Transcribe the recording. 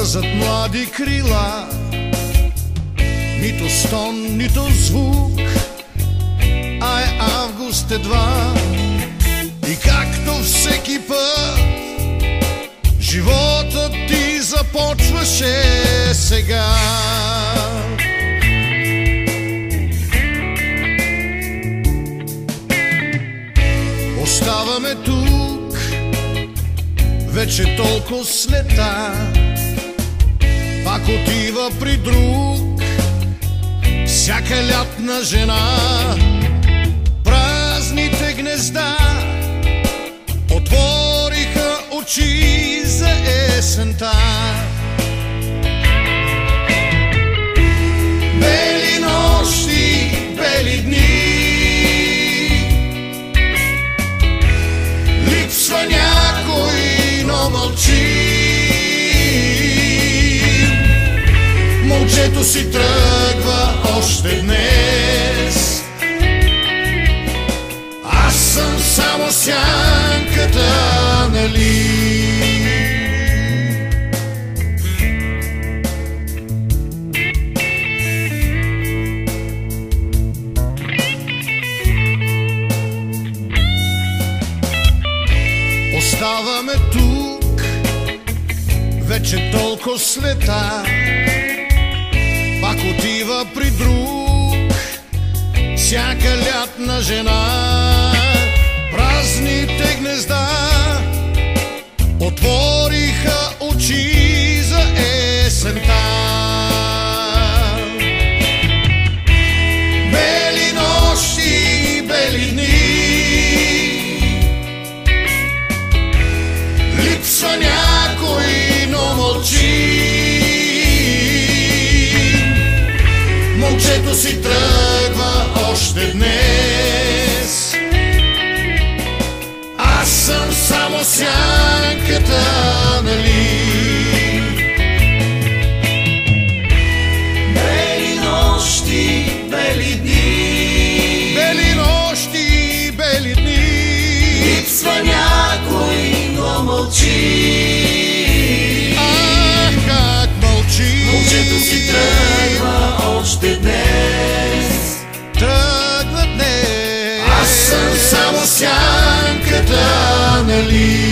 мразят млади крила, нито стон, нито звук, а е август едва. И както всеки път животът ти започваше сега. Оставаме тук вече толкова с лета, пак отива при друг всяка лятна жена. Празните гнезда отвориха очи за есента. Бели нощи, бели дни, липсва някой, но мълчи. Момчето си тръгва още днес, аз съм само сянката, нали? Оставаме тук вече толкова с лета, пак отива при друг всяка лятна жена. Празните гнезда отвориха очи за есента. Бели нощи, бели дни, липсва някой, но мълчи. Момчето си тръгва още днес, аз съм само сянката, нали? Бели нощи, бели дни, Бели нощи, бели дни, липсва някой, но мълчи. ах, как мълчи. Момчето си тръгва още днес, Тръгна днес, аз съм само сянката, нали?